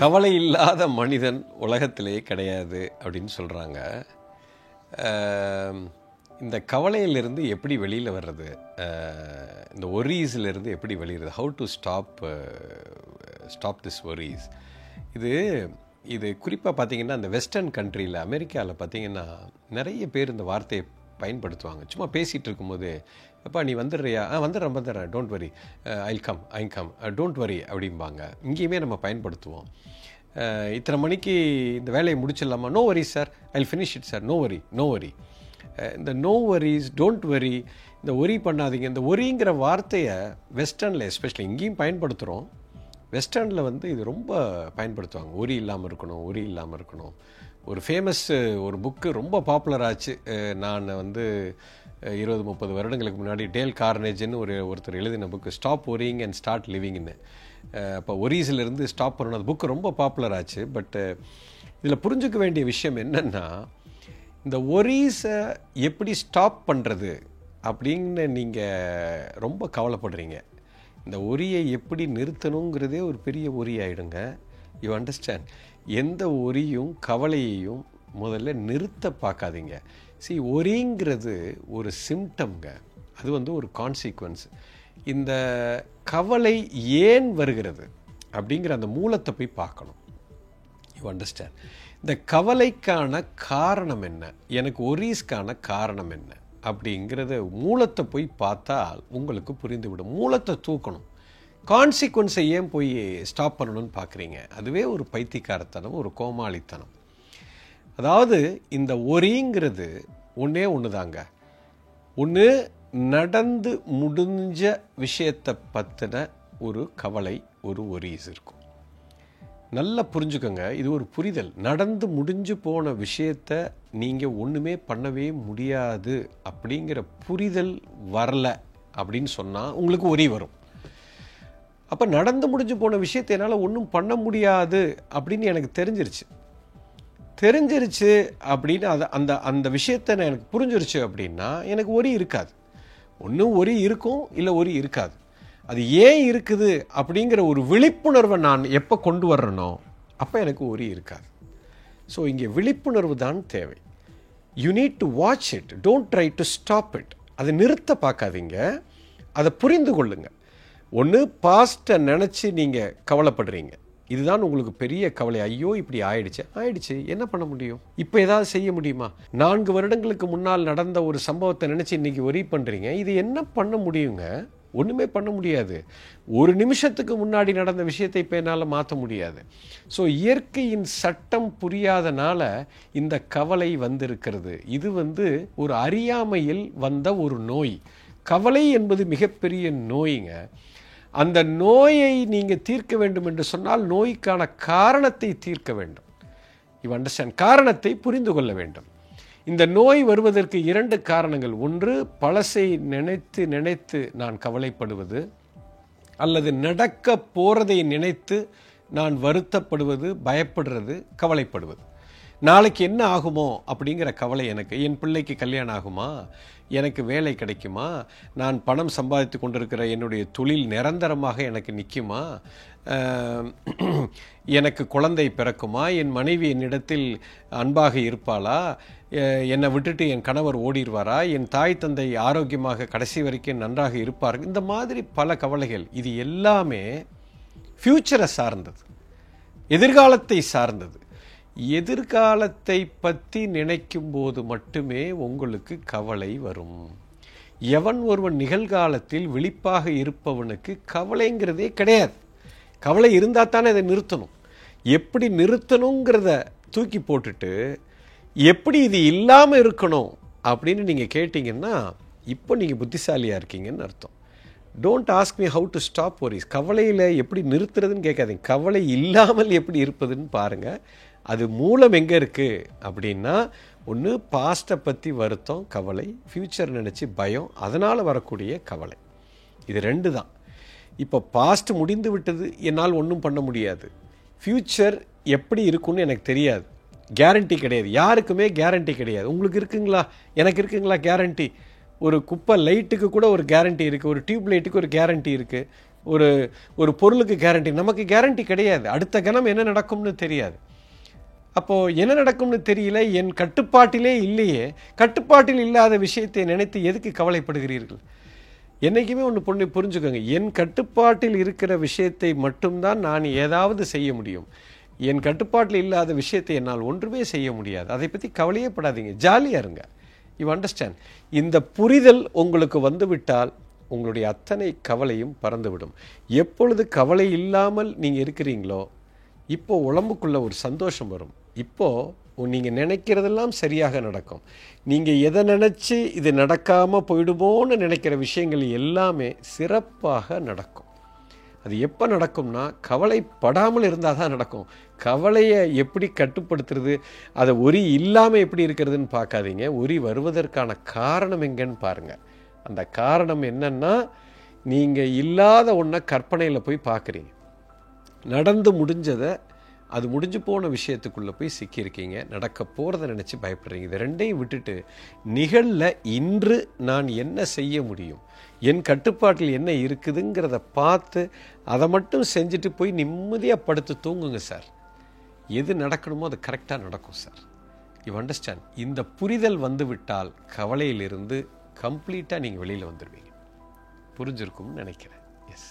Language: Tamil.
கவலை இல்லாத மனிதன் உலகத்திலே கிடையாது அப்படின்னு சொல்கிறாங்க. இந்த கவலையிலிருந்து எப்படி வெளியில் வர்றது, இந்த ஒரீஸிலிருந்து எப்படி வெளியிறது, how to stop this worries. இது குறிப்பாக பார்த்தீங்கன்னா இந்த வெஸ்டர்ன் கண்ட்ரியில், அமெரிக்காவில் பார்த்தீங்கன்னா நிறைய பேர் இந்த வார்த்தையை பயன்படுத்துவாங்க. சும்மா பேசிகிட்டு இருக்கும்போது, அப்பா நீ வந்துடுறியா, வந்துடுறேன், don't worry, I'll come, don't worry அப்படிம்பாங்க. இங்கேயுமே நம்ம பயன்படுத்துவோம். இத்தனை மணிக்கு இந்த வேலையை முடிச்சிடலாமா, no worry sir, I'll finish it sir, no worry. இந்த நோ வரிஸ், டோன்ட் வரி, இந்த ஒரி பண்ணாதீங்க, இந்த ஒரிங்கிற வார்த்தையை வெஸ்டர்னில் எஸ்பெஷலி இங்கேயும் பயன்படுத்துகிறோம். வெஸ்டர்னில் இது ரொம்ப பயன்படுத்துவாங்க. ஒரி இல்லாமல் இருக்கணும். ஒரு ஃபேமஸ் ஒரு புக்கு ரொம்ப பாப்புலர் ஆச்சு. நான் 20-30 வருடங்களுக்கு முன்னாடி டேல் கார்னேஜ்னு ஒருத்தர் எழுதின book, stop worrying and start லிவிங்னு. அப்போ ஒரீஸிலிருந்து ஸ்டாப் பண்ணணும், அந்த புக்கு ரொம்ப பாப்புலர் ஆச்சு. பட்டு இதில் புரிஞ்சுக்க வேண்டிய விஷயம் என்னென்னா, இந்த ஒரீஸை எப்படி ஸ்டாப் பண்ணுறது அப்படின்னு நீங்கள் ரொம்ப கவலைப்படுறீங்க. இந்த ஒரியை எப்படி நிறுத்தணுங்கிறதே ஒரு பெரிய ஒரி ஆகிடுங்க. You understand? எந்த ஒரியும் கவலையையும் முதல்ல நிறுத்த பார்க்காதீங்க. ஒரிங்கிறது ஒரு சிம்டம்ங்க, அது ஒரு கான்சிக்வன்ஸ். இந்த கவலை ஏன் வருகிறது அப்படிங்கிற அந்த மூலத்தை போய் பார்க்கணும். You understand? இந்த கவலைக்கான காரணம் என்ன, எனக்கு ஒரீஸ்க்கான காரணம் என்ன அப்படிங்கிறத மூலத்தை போய் பார்த்தால் உங்களுக்கு புரிந்துவிடும். மூலத்தை தூக்கணும். கான்சிக்வன்ஸை ஏன் போய் ஸ்டாப் பண்ணணும்னு பார்க்குறீங்க? அதுவே ஒரு பைத்தியக்காரத்தனம், ஒரு கோமாளித்தனம். அதாவது இந்த ஒரிங்கிறது ஒன்று தாங்க. ஒன்று நடந்து முடிஞ்ச விஷயத்தை பற்றின ஒரு கவலை, ஒரு ஒரீஸ் இருக்கும். நல்லா புரிஞ்சுக்கோங்க, இது ஒரு புரிதல். நடந்து முடிஞ்சு போன விஷயத்தை நீங்கள் ஒன்றுமே பண்ணவே முடியாது அப்படிங்கிற புரிதல் வரல அப்படின்னு சொன்னால் உங்களுக்கு ஒரி வரும். அப்போ நடந்து முடிஞ்சு போன விஷயத்தை என்னால் ஒன்றும் பண்ண முடியாது அப்படின்னு எனக்கு தெரிஞ்சிருச்சு அப்படின்னு அந்த விஷயத்தை எனக்கு புரிஞ்சிருச்சு அப்படின்னா எனக்கு ஒரி இருக்காது. ஒன்றும் ஒரி இருக்கும், இல்லை ஒரி இருக்காது. அது ஏன் இருக்குது அப்படிங்கிற ஒரு விழிப்புணர்வை நான் எப்போ கொண்டு வர்றேனோ அப்போ எனக்கு ஒரி இருக்காது. ஸோ இங்கே விழிப்புணர்வு தான் தேவை. You need to watch it, don't try to stop it. அதை நிறுத்த பார்க்காதீங்க, அதை புரிந்து கொள்ளுங்க. ஒன்று பாஸ்ட்டை நினச்சி நீங்கள் கவலைப்படுறீங்க, இதுதான் உங்களுக்கு பெரிய கவலை. ஐயோ இப்படி ஆயிடுச்சு, என்ன பண்ண முடியும், இப்போ ஏதாவது செய்ய முடியுமா? 4 வருடங்களுக்கு முன்னால் நடந்த ஒரு சம்பவத்தை நினச்சி இன்றைக்கி ஒரி பண்ணுறீங்க, இது என்ன பண்ண முடியுங்க? ஒன்றுமே பண்ண முடியாது. ஒரு நிமிஷத்துக்கு முன்னாடி நடந்த விஷயத்தை இப்போ என்னால் மாற்ற முடியாது. ஸோ இயற்கையின் சட்டம் புரியாதனால இந்த கவலை வந்திருக்கிறது. இது ஒரு அறியாமையில் வந்த ஒரு நோய். கவலை என்பது மிகப்பெரிய நோய்ங்க. அந்த நோயை நீங்கள் தீர்க்க வேண்டும் என்று சொன்னால் நோய்க்கான காரணத்தை தீர்க்க வேண்டும். You understand? காரணத்தை புரிந்து கொள்ள வேண்டும். இந்த நோய் வருவதற்கு 2 காரணங்கள். ஒன்று, பழசை நினைத்து நான் கவலைப்படுவது, அல்லது நடக்க போறதை நினைத்து நான் வருத்தப்படுவது, பயப்படுறது, கவலைப்படுவது. நாளைக்கு என்ன ஆகுமோ அப்படிங்கிற கவலை எனக்கு. என் பிள்ளைக்கு கல்யாணம் ஆகுமா, எனக்கு வேலை கிடைக்குமா, நான் பணம் சம்பாதித்து கொண்டிருக்கிற என்னுடைய தொழில் நிரந்தரமாக எனக்கு நிற்குமா, எனக்கு குழந்தை பிறக்குமா, என் மனைவி என்னிடத்தில் அன்பாக இருப்பாளா, என்னை விட்டுட்டு என் கணவர் ஓடிடுவாரா, என் தாய் தந்தை ஆரோக்கியமாக கடைசி வரைக்கும் நன்றாக இருப்பார்கள். இந்த மாதிரி பல கவலைகள். இது எல்லாமே ஃப்யூச்சரை சார்ந்தது, எதிர்காலத்தை சார்ந்தது. எதிர்காலத்தை பற்றி நினைக்கும் போது மட்டுமே உங்களுக்கு கவலை வரும். எவன் ஒருவன் நிகழ்காலத்தில் விழிப்பாக இருப்பவனுக்கு கவலைங்கிறதே கிடையாது. கவலை இருந்தால் தானே அதை நிறுத்தணும். எப்படி நிறுத்தணுங்கிறத தூக்கி போட்டுட்டு எப்படி இது இல்லாமல் இருக்கணும் அப்படின்னு நீங்கள் கேட்டிங்கன்னா இப்போ நீங்கள் புத்திசாலியாக இருக்கீங்கன்னு அர்த்தம். Don't ask me how to stop ஒரிஸ். கவலையில் எப்படி நிறுத்துறதுன்னு கேட்காதீங்க, கவலை இல்லாமல் எப்படி இருப்பதுன்னு பாருங்கள். அது மூலம் எங்கே இருக்குது அப்படின்னா, ஒன்று பாஸ்ட்டை பற்றி வருத்தம், கவலை, ஃப்யூச்சர் நினச்சி பயம், அதனால் வரக்கூடிய கவலை. இது 2 தான். இப்போ பாஸ்ட் முடிந்து விட்டது, என்னால் ஒன்றும் பண்ண முடியாது. ஃப்யூச்சர் எப்படி இருக்குன்னு எனக்கு தெரியாது, கேரண்டி கிடையாது. யாருக்குமே கேரண்டி கிடையாது. உங்களுக்கு இருக்குங்களா, எனக்கு இருக்குங்களா கேரண்டி? ஒரு குப்பை லைட்டுக்கு கூட ஒரு கேரண்டி இருக்குது, ஒரு டியூப் லைட்டுக்கு ஒரு கேரண்டி இருக்குது. ஒரு ஒரு பொருளுக்கு கேரண்டி, நமக்கு கேரண்டி கிடையாது. அடுத்த கணம் என்ன நடக்கும்னு தெரியாது. அப்போது என்ன நடக்கும்னு தெரியல, என் கட்டுப்பாட்டிலே இல்லையே. கட்டுப்பாட்டில் இல்லாத விஷயத்தை நினைத்து எதுக்கு கவலைப்படுகிறீர்கள்? என்றைக்குமே ஒன்று புரிஞ்சுக்கோங்க, என் கட்டுப்பாட்டில் இருக்கிற விஷயத்தை மட்டும்தான் நான் ஏதாவது செய்ய முடியும். என் கட்டுப்பாட்டில் இல்லாத விஷயத்தை என்னால் ஒன்றுமே செய்ய முடியாது. அதை பற்றி கவலையே படாதீங்க, ஜாலியாக இருங்க. You understand? இந்த புரிதல் உங்களுக்கு வந்துவிட்டால் உங்களுடைய அத்தனை கவலையும் பறந்துவிடும். எப்பொழுது கவலை இல்லாமல் நீங்கள் இருக்கிறீங்களோ, இப்போ உடம்புக்குள்ள ஒரு சந்தோஷம் வரும். இப்போது நீங்கள் நினைக்கிறதெல்லாம் சரியாக நடக்கும். நீங்கள் எதை நினச்சி இது நடக்காமல் போயிடுமோன்னு நினைக்கிற விஷயங்கள் எல்லாமே சிறப்பாக நடக்கும். அது எப்போ நடக்கும்னா, கவலைப்படாமல் இருந்தால் தான் நடக்கும். கவலையை எப்படி கட்டுப்படுத்துறது, அதை ஒரி இல்லாமல் எப்படி இருக்கிறதுன்னு பார்க்காதீங்க. ஒரி வருவதற்கான காரணம் எங்கன்னு பாருங்கள். அந்த காரணம் என்னன்னா, நீங்கள் இல்லாத ஒன்றை கற்பனையில் போய் பார்க்குறீங்க. நடந்து முடிஞ்சதை, அது முடிஞ்சு போன விஷயத்துக்குள்ளே போய் சிக்கியிருக்கீங்க. நடக்க போகிறத நினச்சி பயப்படுறீங்க. இது ரெண்டையும் விட்டுட்டு நிகழ இன்று நான் என்ன செய்ய முடியும், என் கட்டுப்பாட்டில் என்ன இருக்குதுங்கிறத பார்த்து அதை மட்டும் செஞ்சுட்டு போய் நிம்மதியாக படுத்து தூங்குங்க சார். எது நடக்கணுமோ அது கரெக்டாக நடக்கும் சார். You understand? இந்த புரிதல் வந்துவிட்டால் கவலையிலிருந்து கம்ப்ளீட்டாக நீங்கள் வெளியில் வந்துடுவீங்க. புரிஞ்சிருக்கும்னு நினைக்கிறேன். எஸ்.